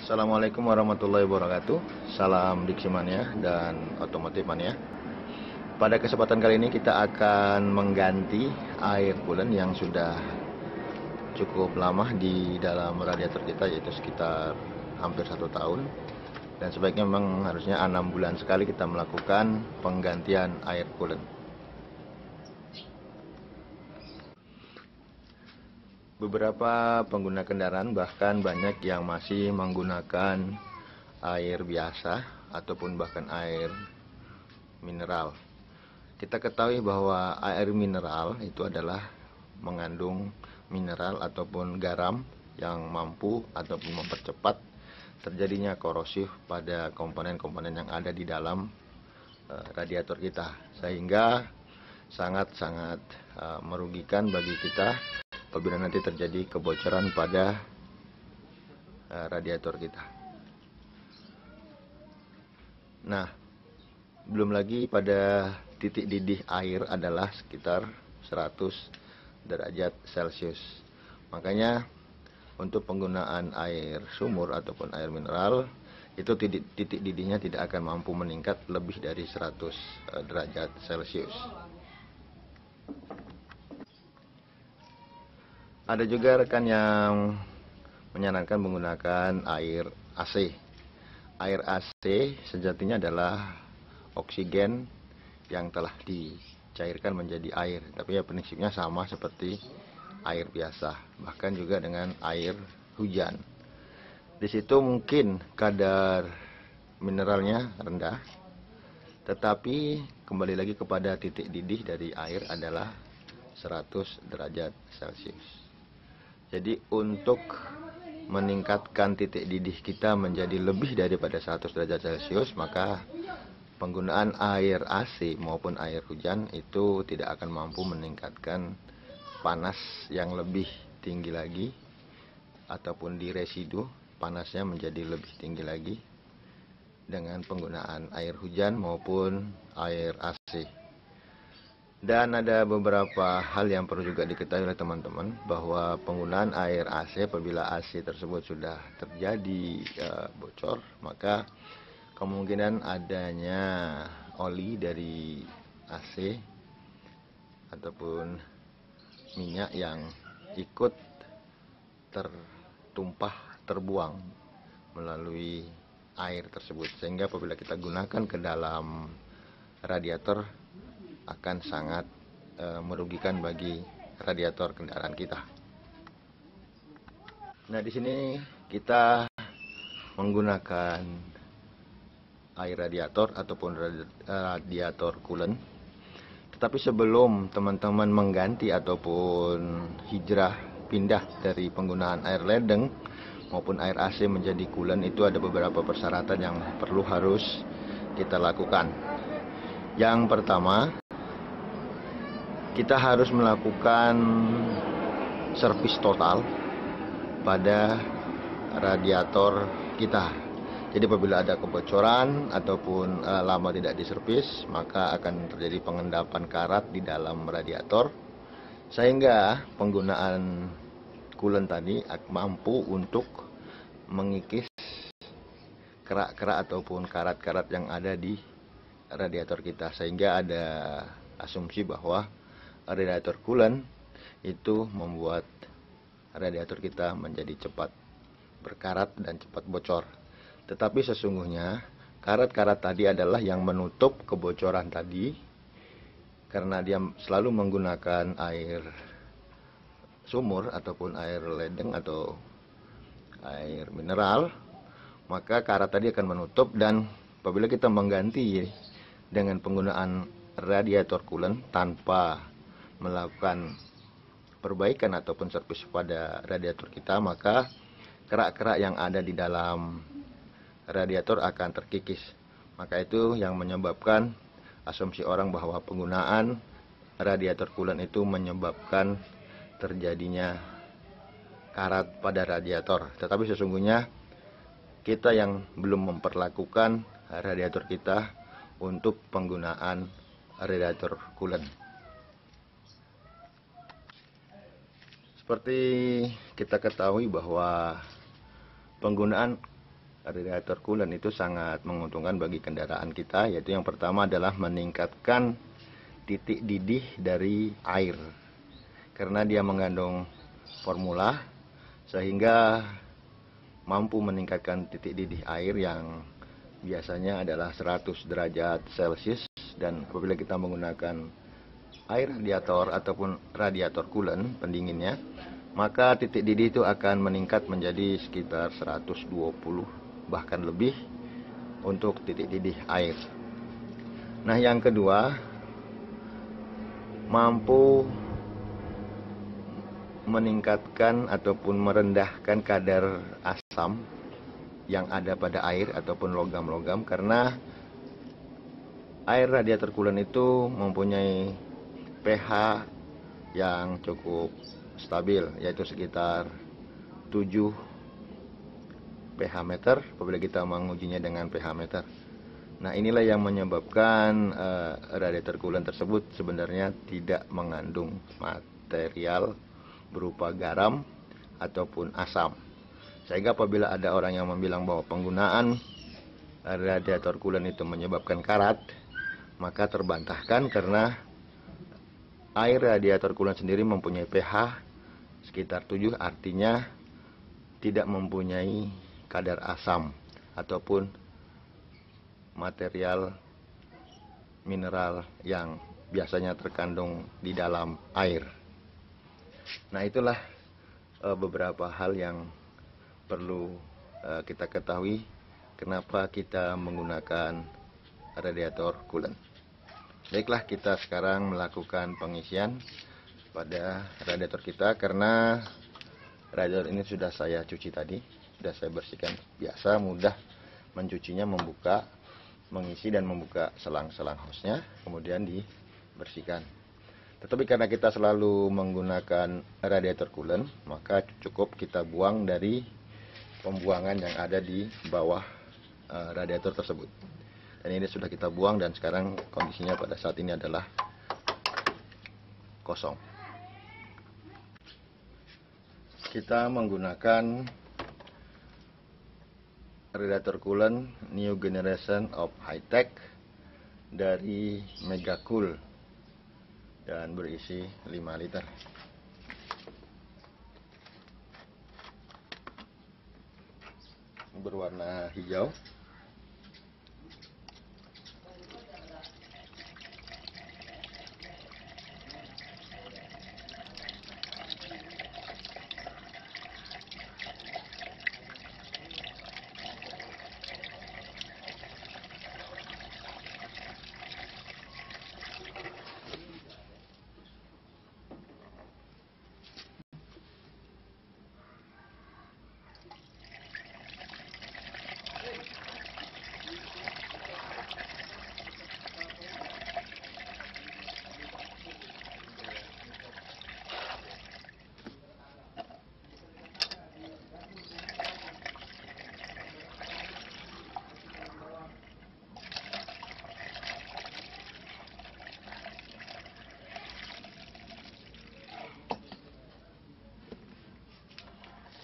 Assalamualaikum warahmatullahi wabarakatuh. Salam Diksi Mania dan Otomotif Mania. Pada kesempatan kali ini kita akan mengganti air coolant yang sudah cukup lama di dalam radiator kita, yaitu sekitar hampir 1 tahun. Dan sebaiknya memang harusnya 6 bulan sekali kita melakukan penggantian air coolant. Beberapa pengguna kendaraan bahkan banyak yang masih menggunakan air biasa ataupun bahkan air mineral. Kita ketahui bahwa air mineral itu adalah mengandung mineral ataupun garam yang mampu ataupun mempercepat terjadinya korosif pada komponen-komponen yang ada di dalam radiator kita, sehingga sangat-sangat merugikan bagi kita apabila nanti terjadi kebocoran pada radiator kita. Nah, belum lagi pada titik didih air adalah sekitar 100 derajat Celcius. Makanya untuk penggunaan air sumur ataupun air mineral itu titik didihnya tidak akan mampu meningkat lebih dari 100 derajat Celcius. Ada juga rekan yang menyarankan menggunakan air AC. Air AC sejatinya adalah oksigen yang telah dicairkan menjadi air, tapi ya prinsipnya sama seperti air biasa, bahkan juga dengan air hujan. Di situ mungkin kadar mineralnya rendah, tetapi kembali lagi kepada titik didih dari air adalah 100 derajat Celcius. Jadi untuk meningkatkan titik didih kita menjadi lebih daripada 100 derajat Celcius, maka penggunaan air AC maupun air hujan itu tidak akan mampu meningkatkan panas yang lebih tinggi lagi, ataupun di residu panasnya menjadi lebih tinggi lagi dengan penggunaan air hujan maupun air AC. Dan ada beberapa hal yang perlu juga diketahui oleh teman-teman, bahwa penggunaan air AC apabila AC tersebut sudah terjadi bocor, maka kemungkinan adanya oli dari AC ataupun minyak yang ikut tertumpah, terbuang melalui air tersebut, sehingga apabila kita gunakan ke dalam radiator akan sangat merugikan bagi radiator kendaraan kita. Nah, di sini kita menggunakan air radiator ataupun radiator coolant. Tetapi sebelum teman-teman mengganti ataupun hijrah pindah dari penggunaan air ledeng maupun air AC menjadi coolant, itu ada beberapa persyaratan yang perlu harus kita lakukan. Yang pertama, kita harus melakukan servis total pada radiator kita. Jadi apabila ada kebocoran ataupun lama tidak diservis, maka akan terjadi pengendapan karat di dalam radiator, sehingga penggunaan coolant tadi mampu untuk mengikis kerak-kerak ataupun karat-karat yang ada di radiator kita, sehingga ada asumsi bahwa radiator coolant itu membuat radiator kita menjadi cepat berkarat dan cepat bocor. Tetapi sesungguhnya karat-karat tadi adalah yang menutup kebocoran tadi, karena dia selalu menggunakan air sumur ataupun air ledeng atau air mineral, maka karat tadi akan menutup. Dan apabila kita mengganti dengan penggunaan radiator coolant tanpa melakukan perbaikan ataupun servis pada radiator kita, maka kerak-kerak yang ada di dalam radiator akan terkikis. Maka itu yang menyebabkan asumsi orang bahwa penggunaan radiator coolant itu menyebabkan terjadinya karat pada radiator. Tetapi sesungguhnya kita yang belum memperlakukan radiator kita untuk penggunaan radiator coolant. Seperti kita ketahui bahwa penggunaan radiator coolant itu sangat menguntungkan bagi kendaraan kita, yaitu yang pertama adalah meningkatkan titik didih dari air, karena dia mengandung formula sehingga mampu meningkatkan titik didih air yang biasanya adalah 100 derajat Celcius, dan apabila kita menggunakan air radiator ataupun radiator coolant pendinginnya, maka titik didih itu akan meningkat menjadi sekitar 120 bahkan lebih untuk titik didih air. Nah, yang kedua, mampu meningkatkan ataupun merendahkan kadar asam yang ada pada air ataupun logam-logam, karena air radiator coolant itu mempunyai pH yang cukup stabil, yaitu sekitar 7 pH meter apabila kita mengujinya dengan pH meter. Nah, inilah yang menyebabkan radiator coolant tersebut sebenarnya tidak mengandung material berupa garam ataupun asam. Sehingga apabila ada orang yang bilang bahwa penggunaan radiator coolant itu menyebabkan karat, maka terbantahkan, karena air radiator coolant sendiri mempunyai pH sekitar 7, artinya tidak mempunyai kadar asam ataupun material mineral yang biasanya terkandung di dalam air. Nah, itulah beberapa hal yang perlu kita ketahui kenapa kita menggunakan radiator coolant. Baiklah, kita sekarang melakukan pengisian pada radiator kita, karena radiator ini sudah saya cuci tadi, sudah saya bersihkan. Biasa mudah mencucinya, mengisi dan membuka selang-selang hosnya, kemudian dibersihkan. Tetapi karena kita selalu menggunakan radiator coolant, maka cukup kita buang dari pembuangan yang ada di bawah radiator tersebut. Dan ini sudah kita buang, dan sekarang kondisinya pada saat ini adalah kosong. Kita menggunakan radiator coolant new generation of high tech dari Megacool dan berisi 5 liter. Berwarna hijau.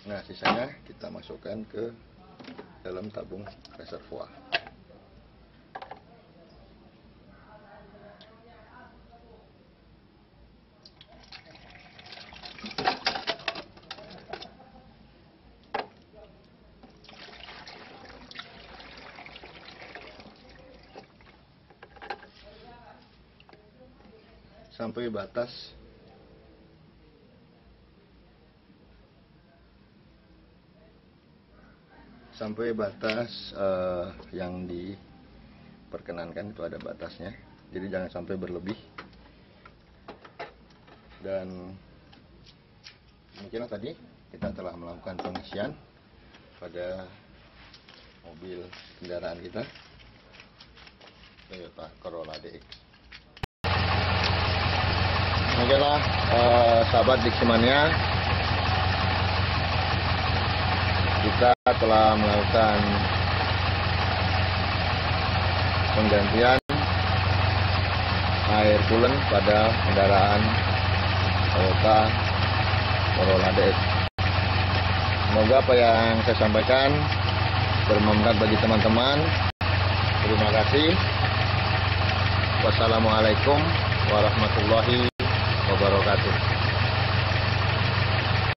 Nah, sisanya kita masukkan ke dalam tabung reservoir. Sampai batas yang diperkenankan, itu ada batasnya, jadi jangan sampai berlebih. Dan mungkin tadi kita telah melakukan pengisian pada mobil kendaraan kita, Toyota Corolla DX. Okelah, sahabat Diximania, kita telah melakukan penggantian air coolant pada kendaraan Toyota Corolla DX. Semoga apa yang saya sampaikan bermanfaat bagi teman-teman. Terima kasih. Wassalamualaikum warahmatullahi wabarakatuh.